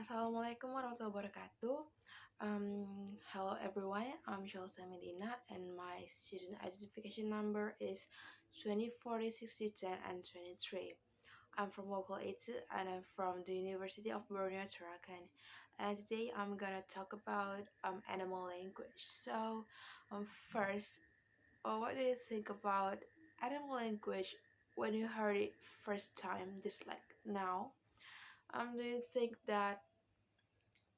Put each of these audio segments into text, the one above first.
Assalamualaikum warahmatullahi wabarakatuh. Hello everyone, I'm Shalsa Medina and my student identification number is 20406010 and 23. I'm from local 82 and I'm from the University of Borneo, Tarakan. And today I'm gonna talk about animal language. First, what do you think about animal language when you heard it first time, just like now? Do you think that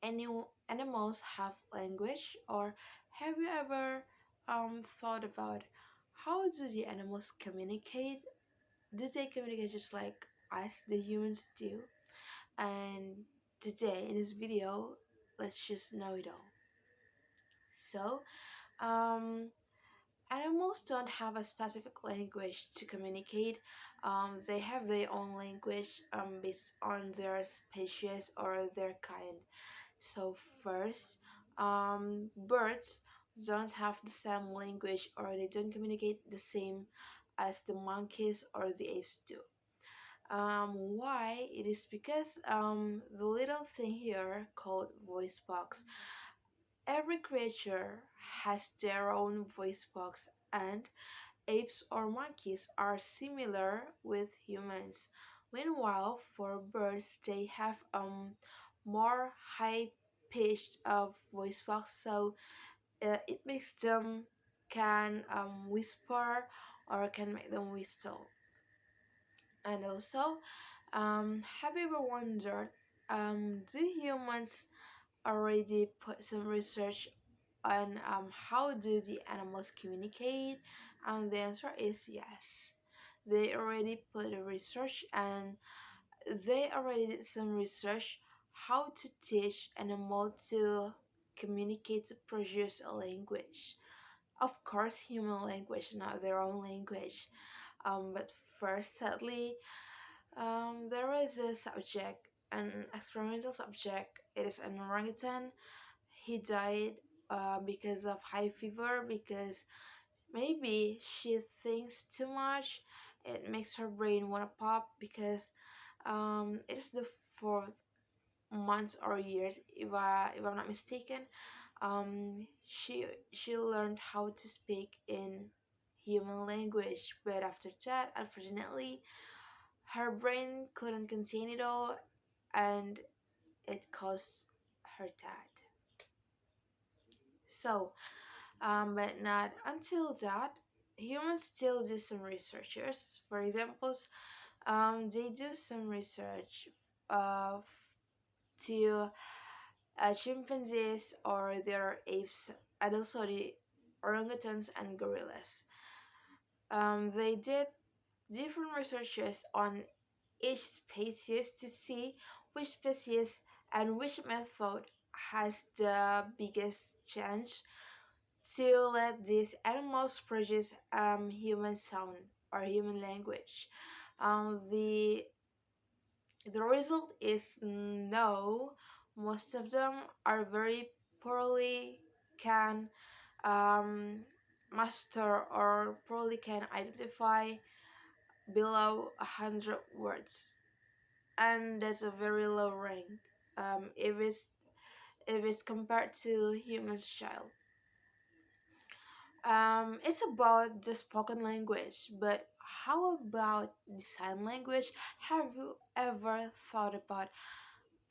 any animals have language, or have you ever thought about how do the animals communicate? Do they communicate just like us, the humans, do? And today in this video, let's just know it all. So, um, animals don't have a specific language to communicate. They have their own language based on their species or their kind. So first, birds don't have the same language or they don't communicate the same as the monkeys or the apes do. Why? It is because the little thing here called voice box. Every creature has their own voice box, and apes or monkeys are similar with humans. Meanwhile, for birds, they have more high pitched voice box, so it makes them can whisper or can make them whistle. And also, have you ever wondered, do humans already put some research on how do the animals communicate? And the answer is yes. They already put a research and they already did some research how to teach animal to communicate to produce a language. Of course, human language, not their own language. But first, sadly, there is a subject, an experimental subject. It is an orangutan. He died because of high fever because maybe she thinks too much. It makes her brain wanna pop because it is the fourth months or years, if I'm not mistaken. She learned how to speak in human language, but after that, unfortunately, her brain couldn't contain it all, and it caused her death. So, but not until that, humans still do some researchers. For examples, they do some research uh, to chimpanzees or their apes, and also the orangutans and gorillas. They did different researches on each species to see which species and which method has the biggest chance to let these animals produce human sound or human language. The result is no. Most of them are very poorly can um, master or poorly can identify below 100 words, and that's a very low rank if it's compared to human's child. It's about the spoken language, but how about the sign language? Have you ever thought about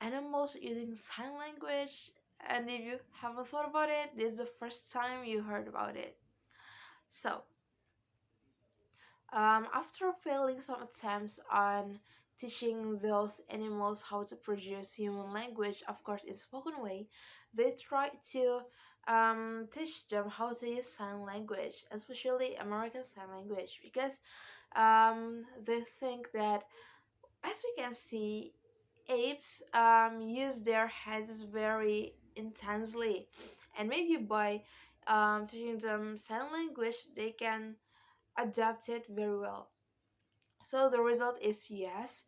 animals using sign language? And if you haven't thought about it, this is the first time you heard about it. So, after failing some attempts on teaching those animals how to produce human language, of course, in spoken way, they tried to teach them how to use sign language, especially American Sign Language, because they think that, as we can see, apes use their heads very intensely, and maybe by teaching them sign language, they can adapt it very well. So the result is yes.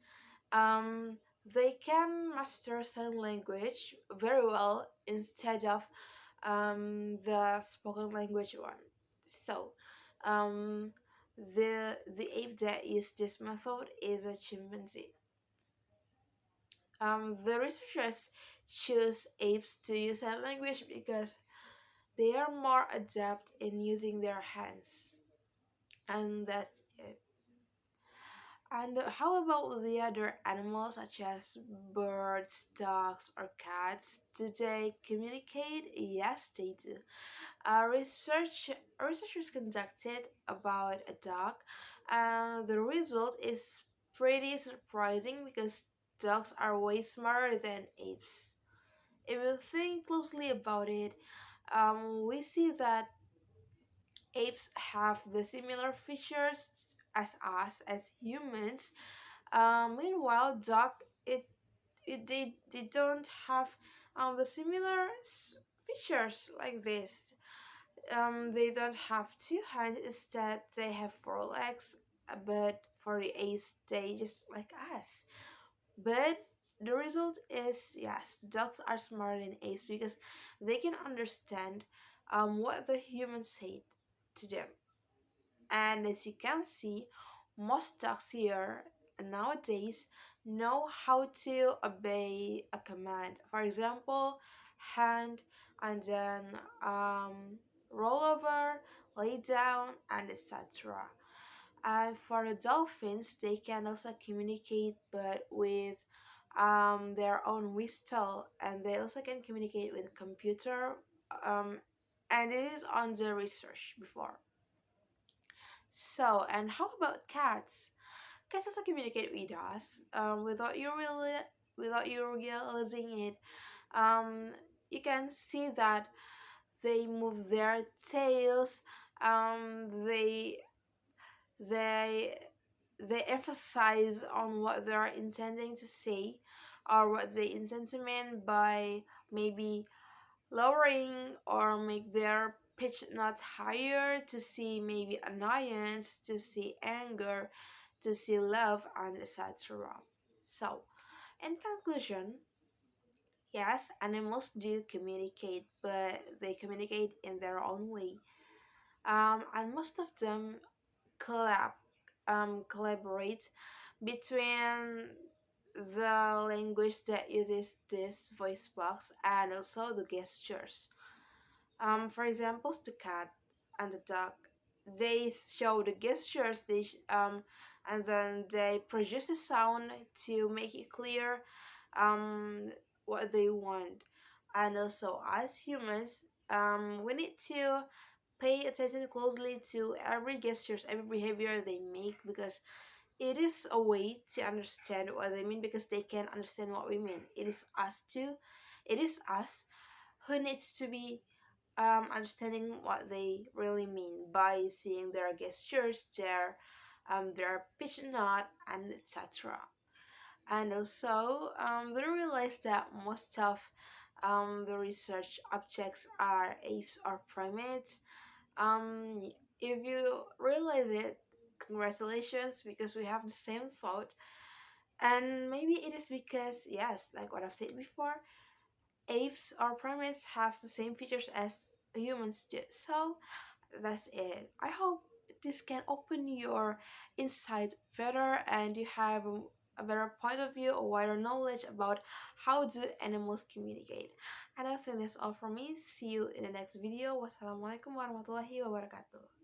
Um, they can master sign language very well instead of the spoken language one. So um, the ape that uses this method is a chimpanzee. The researchers choose apes to use sign language because they are more adept in using their hands. And that's it. And how about the other animals such as birds, dogs, or cats? Do they communicate? Yes, they do. Researchers conducted about a dog, and the result is pretty surprising because dogs are way smarter than apes. If you think closely about it, we see that apes have the similar features as us as humans. Meanwhile, dog they don't have the similar features like this. They don't have two hands, instead they have four legs, but for the apes they just like us. But the result is yes, dogs are smarter than apes because they can understand what the humans say to them. And as you can see, most dogs here nowadays know how to obey a command. For example, hand and then roll over, lay down, and etc. And for the dolphins, they can also communicate, but with their own whistle, and they also can communicate with a computer. Um, and it is on the research before. So, and how about cats? Cats also communicate with us without you realizing it. Um, you can see that they move their tails. They they they emphasize on what they are intending to say or what they intend to mean by maybe lowering or make their pitch note higher to see maybe annoyance, to see anger, to see love, and etc. So, in conclusion, yes, animals do communicate, but they communicate in their own way. And most of them collab collaborate between the language that uses this voice box and also the gestures. For example, the cat and the dog, they show the gestures, and then they produce a sound to make it clear um, what they want. And also, as humans, we need to pay attention closely to every gestures, every behavior they make because it is a way to understand what they mean because they can understand what we mean. It is us too. It is us who needs to be understanding what they really mean by seeing their gestures, their pitch note, and etc. And also, they realize that most of the research objects are apes or primates. If you realize it, congratulations, because we have the same thought. And maybe it is because, yes, like what I've said before, apes or primates have the same features as humans do. So that's it. I hope this can open your insight better and you have a better point of view, a wider knowledge about how do animals communicate. And I think that's all from me. See you in the next video. Wassalamualaikum warahmatullahi wabarakatuh.